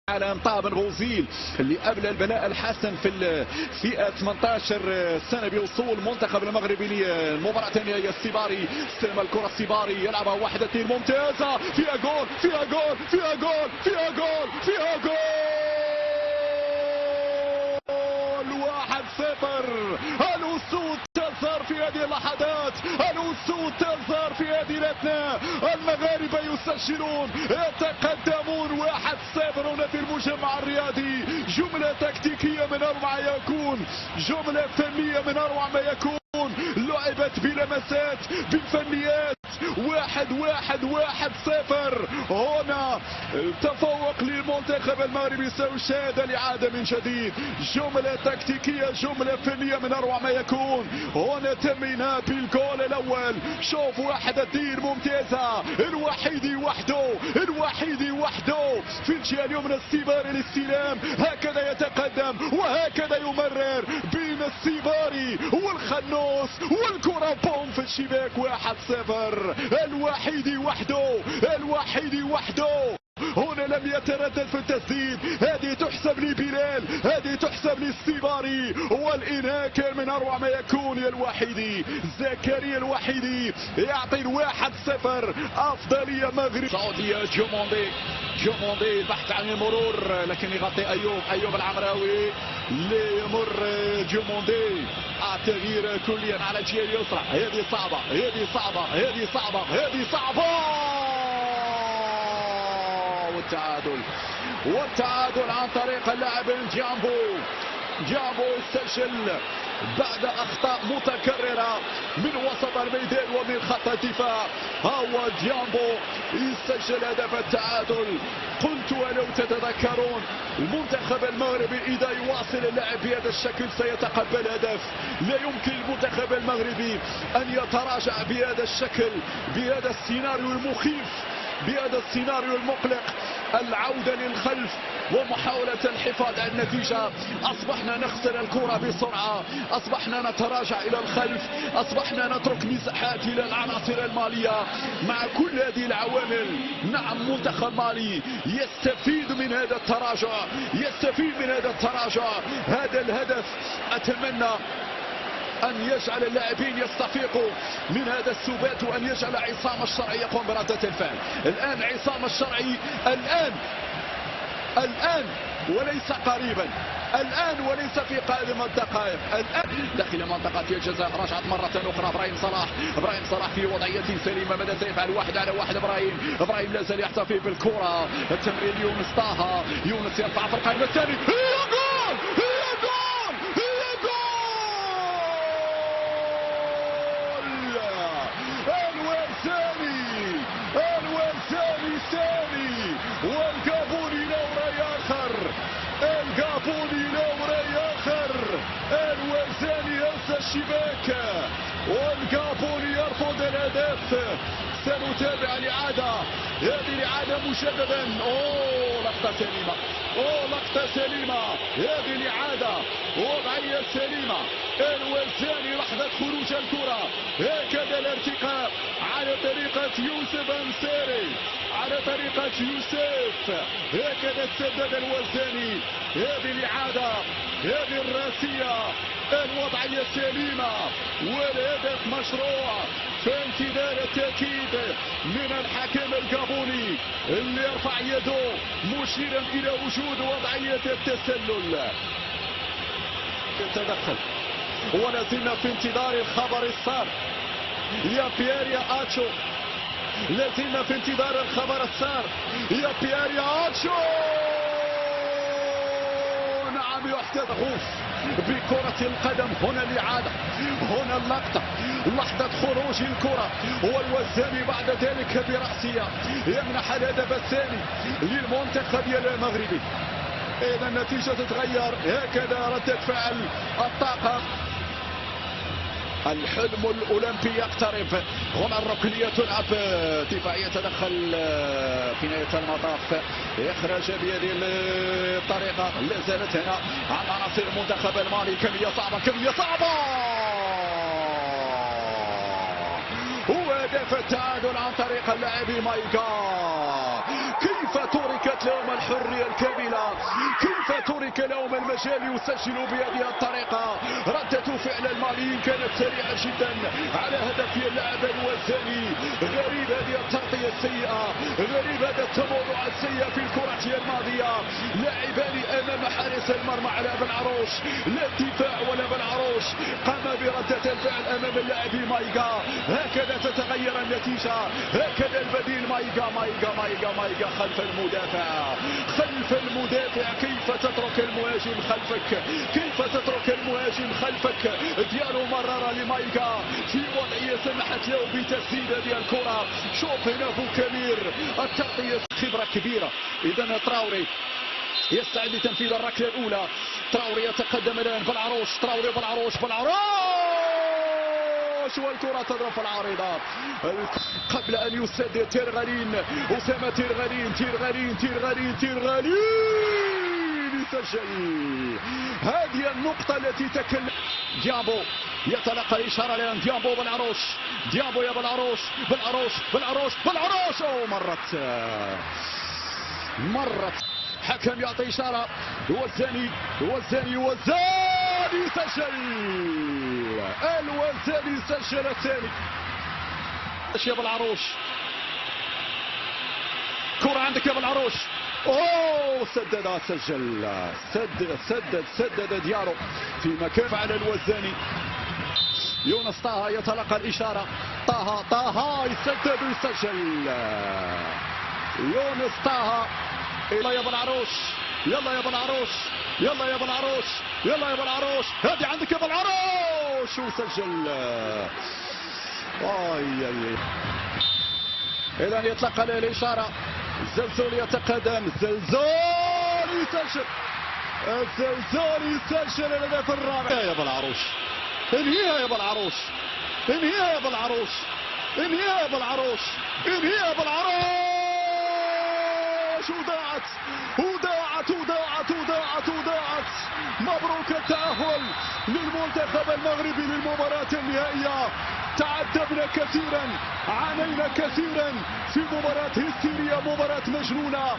على طابن غوزيل اللي قبل البلاء الحسن في الفئة 18 سنة بوصول المنتخب المغربي للمباراة النهائية. السيباري استلم الكرة، السيباري يلعبها واحدة ممتازة، فيها جول فيها جول فيها جول فيها جول فيها جول 1-0. الأسود تظهر في هذه اللحظات، الأسود تظهر في هذه الأثناء. المغاربة يسجلون، يتقدمون 1-0 هنا في المجمع الرياضي. جملة تكتيكية من أروع ما يكون، جملة فنية من أروع ما يكون، لعبت بلمسات بفنيات. 1-1-1-0. هنا تفوق للمنتخب المغربي، سيشاهد الإعادة من جديد. جملة تكتيكية، جملة فنية من أروع ما يكون. هنا تمينا بالجول الأول. شوف واحدة ممتازة، الوحيد وحده، الوحيد وحده في الجهة اليمنى. السيباري للاستلام، هكذا يتقدم وهكذا يمرر بين السيباري والخنوس، والكرة بوم في الشباك. 1-0. الوحيد وحده، الوحيد وحده. هنا لم يتردد في التسديد. هذه تحسب لبلال، هذه تحسب للسيباري، والإنهاء كان من أروع ما يكون. يا الوحيدي زكريا الوحيدي يعطي 1-0 أفضلية مغرب. سعودية جوموندي، جوموندي البحث عن المرور لكن يغطي أيوب العمراوي ليمر جوموندي. التغيير كليا على الجهة اليسرى. هذه صعبة، هذه صعبة، هذه صعبة، هذه صعبة. والتعادل عن طريق اللاعب جامبو. جامبو يسجل بعد أخطاء متكررة من وسط الميدان ومن خط الدفاع. هو جامبو يسجل هدف التعادل. قلت ولو تتذكرون المنتخب المغربي إذا يواصل اللعب بهذا الشكل سيتقبل هدف. لا يمكن المنتخب المغربي أن يتراجع بهذا الشكل، بهذا السيناريو المخيف، بهذا السيناريو المقلق. العودة للخلف ومحاولة الحفاظ على النتيجة. أصبحنا نخسر الكرة بسرعة، أصبحنا نتراجع إلى الخلف، أصبحنا نترك مساحات إلى العناصر المالية. مع كل هذه العوامل نعم منتخب مالي يستفيد من هذا التراجع، يستفيد من هذا التراجع. هذا الهدف أتمنى أن يجعل اللاعبين يستفيقوا من هذا السبات، وأن يجعل عصام الشرعي يقوم بردة الفعل. الآن عصام الشرعي، الآن وليس قريبا، الآن وليس في قادم الدقائق. الآن داخل منطقة الجزاء رجعت مرة أخرى إبراهيم صلاح. إبراهيم صلاح في وضعية سليمة. ماذا سيفعل؟ 1-على-1 إبراهيم لا زال يحتفي بالكرة. التمرير يونس طه، يونس يرفع في القائم الثاني. هي جول، هي جول، هي جول. الوزاني ثاني، والجابوني له رأي آخر، الجابوني له رأي آخر. الوزاني ينسى الشباك والجابوني يرفض الهدف. سنتابع الإعادة، هذه الإعادة مجددا. لقطة سليمة، لقطة سليمة. هذه الإعادة وضعية سليمة. الوزاني لحظة خروج الكرة، هكذا الارتقاء على طريقة يوسف أنصاري، على طريقة يوسف. هكذا سدد الوزاني. هذه الإعادة، هذه الراسية، الوضعية سليمة والهدف مشروع. في انتظار التأكيد من الحكم الجابوني اللي يرفع يده مشيرا إلى وجود وضعية التسلل. يتدخل ولازلنا في انتظار الخبر السار. يا بيير يا آتشو، لازلنا في انتظار الخبر السار. يا بيير يا آتشو، نعم يحدث غوص بكرة القدم. هنا الإعادة، هنا اللقطة، لحظة خروج الكرة، والوزاني بعد ذلك برأسية يمنح الهدف الثاني للمنتخب المغربي. إذا النتيجة تتغير، هكذا ردة فعل الطاقم. الحلم الأولمبي يقترب. هنا الركنية تلعب دفاعية، تدخل في نهاية المطاف، إخراج بهذه الطريقة. لا زالت هنا عن عناصر المنتخب المالي. كمية صعبة، كمية صعبة، هو هدف التعادل عن طريق اللاعب مايكا. كيف كيف تركت لهم الحرية الكاملة، كيف ترك لهم المجال يسجلوا بهذه الطريقة. ردة فعل الماليين كانت سريعة جدا على هدف اللاعب الوزاني. غريب هذه التغطية السيئة، غريب هذا التموضع السيء في الكرة الماضية. لاعبان امام حارس المرمى على بن عروش، لا الدفاع ولا بن عروش قام بردة الفعل امام اللاعب مايغا. هكذا تتغير النتيجة، هكذا البديل مايغا مايغا مايغا مايغا خلف المدافع، خلف المدافع. كيف تترك المهاجم خلفك، كيف تترك المهاجم خلفك. ديالو مرر لمايغا في وضعية سمحت له بتسديد هذه الكرة. شوف هنا بوكامير التغطية خبرة كبيرة. إذا تراوري يستعد لتنفيذ الركلة الأولى. تراوري يتقدم الآن بالعروش، تراوري بالعروش بالعروش، والكرة تضرب في العارضة قبل أن يسدد تيرغالين. أسامة تيرغالين تيرغالين تيرغالين تيرغالين يسجل. هذه النقطة التي تكلم ديامبو، يتلقى الإشارة الآن ديامبو بالعروش، ديامبو يا بالعروش بالعروش بالعروش بالعروش. أو مرت حكم يعطي إشارة. الوزاني سجل، الوزاني سجل الثاني. يا بالعروش، كرة عندك يا بالعروش. اوه سدد، سجل، سدد ديالو في مكان على الوزاني. يونس طه يتلقى الإشارة، طه يسدد ويسجل. يونس طه، يلا يا بالعروش، يلا يا بالعروش، يلا يا بالعروش، يلا يا بالعروش. هذه عندك يا بالعروش وسجل. إذا يتلقى الإشارة. الزلزول يتقدم، الزلزول يسجل، الزلزول يسجل الهدف الرابع. يا بالعروش، انهيها يا بالعروش، انهيها يا بالعروش، انهيها يا بالعروش، انهيها يا بالعروش. وضاعت وضاعت وضاعت وضاعت وضاعت. مبروك التأهل للمنتخب المغربي للمباراة النهائية. تعذبنا كثيرا، عانينا كثيرا في مباراة هستيرية، مباراة مجنونة.